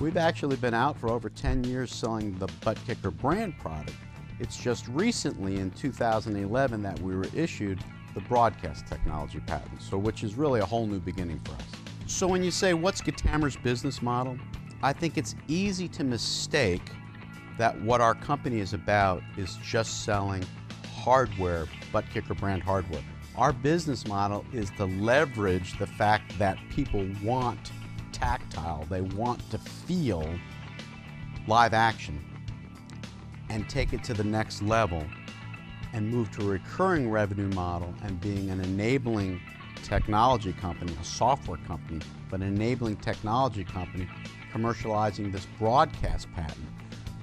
We've actually been out for over 10 years selling the ButtKicker brand product. It's just recently in 2011 that we were issued the broadcast technology patent, which is really a whole new beginning for us. So when you say, what's Guitammer's business model? I think it's easy to mistake that what our company is about is just selling hardware, ButtKicker brand hardware. Our business model is to leverage the fact that people want tactile, they want to feel live action, and take it to the next level and move to a recurring revenue model and being an enabling technology company, a software company, but an enabling technology company commercializing this broadcast patent.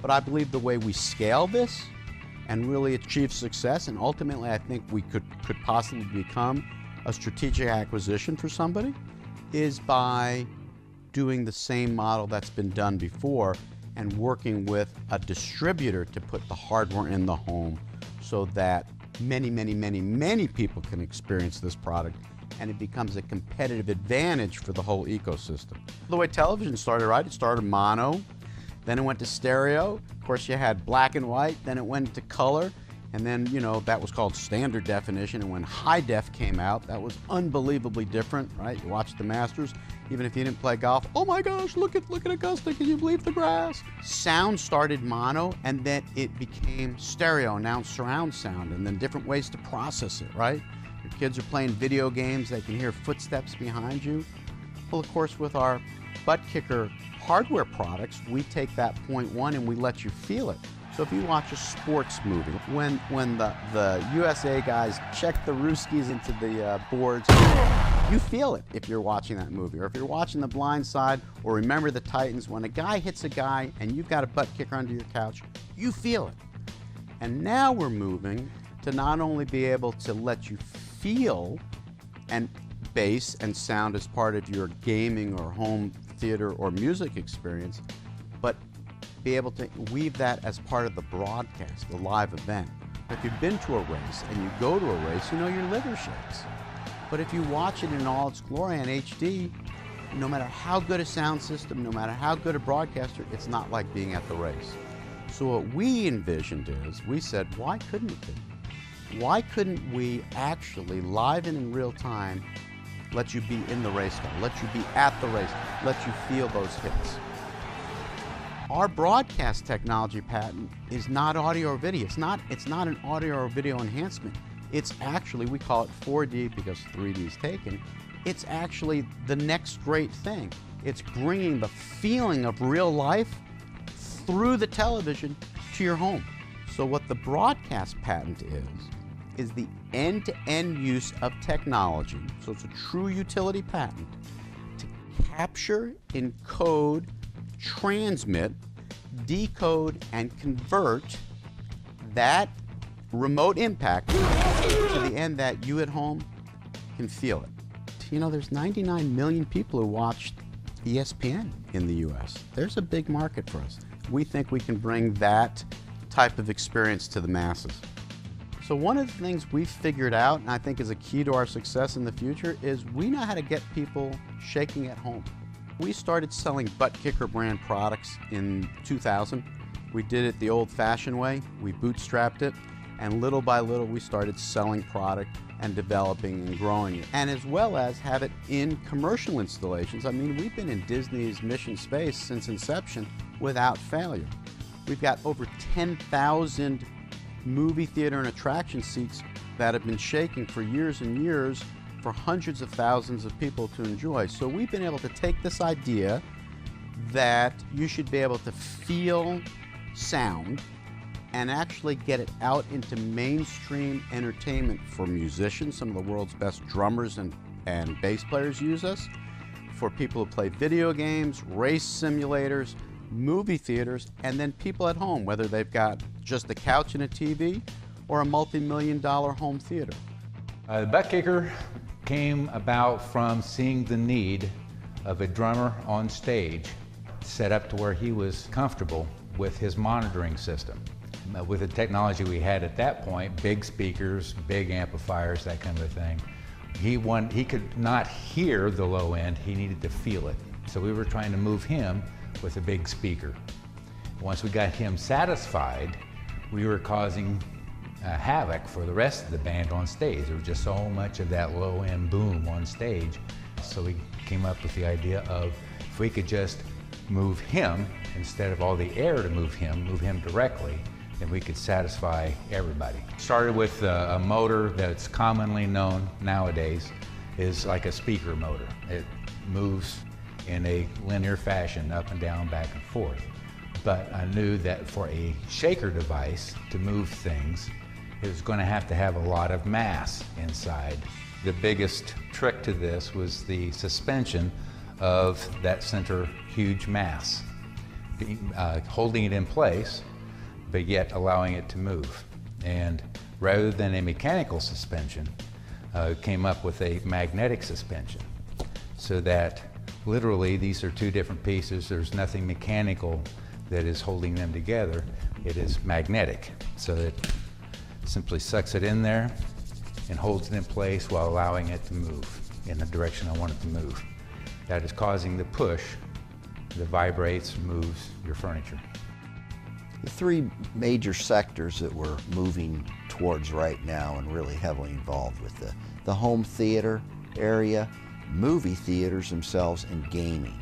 But I believe the way we scale this and really achieve success, and ultimately I think we could possibly become a strategic acquisition for somebody, is by doing the same model that's been done before and working with a distributor to put the hardware in the home so that many people can experience this product, and it becomes a competitive advantage for the whole ecosystem. The way television started, right? It started mono, then it went to stereo. Of course, you had black and white, then it went to color, and then, that was called standard definition. And when high def came out, that was unbelievably different, right? You watched the Masters, even if you didn't play golf. Oh my gosh, look at Augusta, can you believe the grass? Sound started mono, and then it became stereo, now surround sound, and then different ways to process it, right? Your kids are playing video games, they can hear footsteps behind you. Well, of course, with our ButtKicker hardware products, we take that point one and we let you feel it. So if you watch a sports movie, when the USA guys check the Ruskies into the boards, you feel it if you're watching that movie. Or if you're watching The Blind Side or Remember the Titans, when a guy hits a guy and you've got a ButtKicker under your couch, you feel it. And now we're moving to not only be able to let you feel and bass and sound as part of your gaming or home theater or music experience, but be able to weave that as part of the broadcast, the live event. If you've been to a race and you go to a race, your liver shakes. But if you watch it in all its glory on HD, no matter how good a sound system, no matter how good a broadcaster, it's not like being at the race. So what we envisioned is, we said, why couldn't it be? Why couldn't we actually, live and in real time, let you be in the race car, let you be at the race, let you feel those hits? Our broadcast technology patent is not audio or video. It's not an audio or video enhancement. It's actually, we call it 4D because 3D is taken. It's actually the next great thing. It's bringing the feeling of real life through the television to your home. So what the broadcast patent is the end-to-end use of technology. So it's a true utility patent to capture, encode, transmit, decode, and convert that remote impact to the end that you at home can feel it. There's 99 million people who watch ESPN in the US. There's a big market for us. We think we can bring that type of experience to the masses. So one of the things we've figured out, and I think is a key to our success in the future, is we know how to get people shaking at home. We started selling ButtKicker brand products in 2000. We did it the old-fashioned way. We bootstrapped it, and little by little we started selling product and developing and growing it, and as well as have it in commercial installations. I mean, we've been in Disney's Mission Space since inception without failure. We've got over 10,000 movie theater and attraction seats that have been shaking for years and years for hundreds of thousands of people to enjoy. So we've been able to take this idea that you should be able to feel sound and actually get it out into mainstream entertainment for musicians. Some of the world's best drummers and bass players use us. For people who play video games, race simulators, movie theaters, and then people at home, whether they've got just a couch and a TV or a multi-million-dollar home theater. The ButtKicker came about from seeing the need of a drummer on stage set up to where he was comfortable with his monitoring system. With the technology we had at that point, big speakers, big amplifiers, that kind of a thing, he could not hear the low end, he needed to feel it. So we were trying to move him with a big speaker. Once we got him satisfied, we were causing havoc for the rest of the band on stage. There was just so much of that low-end boom on stage. So we came up with the idea of if we could just move him, instead of all the air to move him directly, then we could satisfy everybody. Started with a motor that's commonly known nowadays is like a speaker motor. It moves in a linear fashion, up and down, back and forth. But I knew that for a shaker device to move things, it was going to have a lot of mass inside. The biggest trick to this was the suspension of that center huge mass, holding it in place, but yet allowing it to move. And rather than a mechanical suspension, came up with a magnetic suspension, so that literally these are two different pieces. There's nothing mechanical that is holding them together. It is magnetic, so that it simply sucks it in there and holds it in place while allowing it to move in the direction I want it to move. That is causing the push that vibrates, moves your furniture. The three major sectors that we're moving towards right now and really heavily involved with the home theater area, movie theaters themselves, and gaming.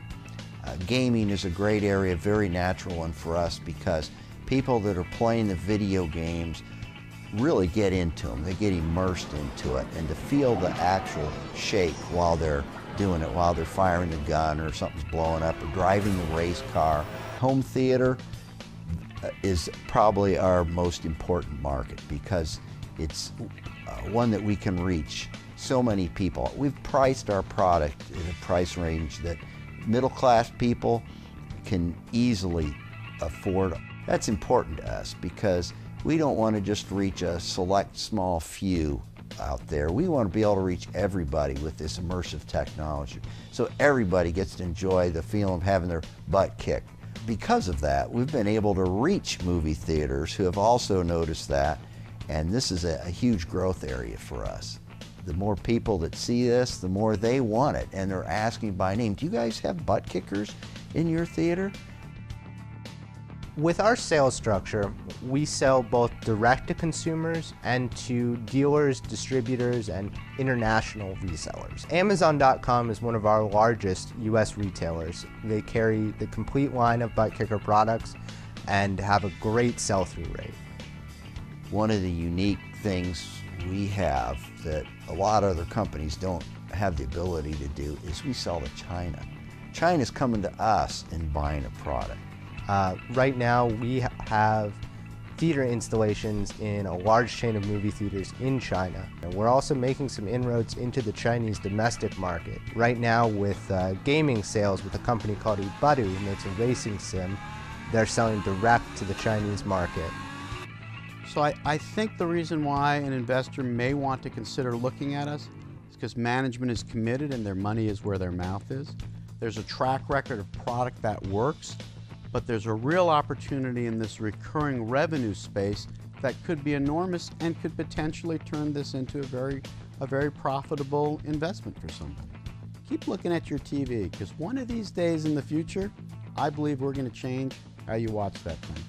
Gaming is a great area, very natural one for us, because people that are playing the video games really get into them. They get immersed into it, and to feel the actual shake while they're doing it, while they're firing the gun or something's blowing up or driving the race car. Home theater is probably our most important market, because it's one that we can reach so many people. We've priced our product in a price range that middle-class people can easily afford. That's important to us, because we don't want to just reach a select small few out there. We want to be able to reach everybody with this immersive technology, so everybody gets to enjoy the feeling of having their butt kicked. Because of that, we've been able to reach movie theaters who have also noticed that, and this is a huge growth area for us. The more people that see this, the more they want it, and they're asking by name, do you guys have butt kickers in your theater? With our sales structure, we sell both direct to consumers and to dealers, distributors, and international resellers. Amazon.com is one of our largest US retailers. They carry the complete line of ButtKicker products and have a great sell-through rate. One of the unique things we have that a lot of other companies don't have the ability to do is we sell to China. China's coming to us and buying a product. Right now we have theater installations in a large chain of movie theaters in China. And we're also making some inroads into the Chinese domestic market. Right now with gaming sales with a company called Badu, who makes a racing sim, they're selling direct to the Chinese market. So I think the reason why an investor may want to consider looking at us is because management is committed and their money is where their mouth is. There's a track record of product that works, but there's a real opportunity in this recurring revenue space that could be enormous and could potentially turn this into a very profitable investment for somebody. Keep looking at your TV, because one of these days in the future, I believe we're going to change how you watch that thing.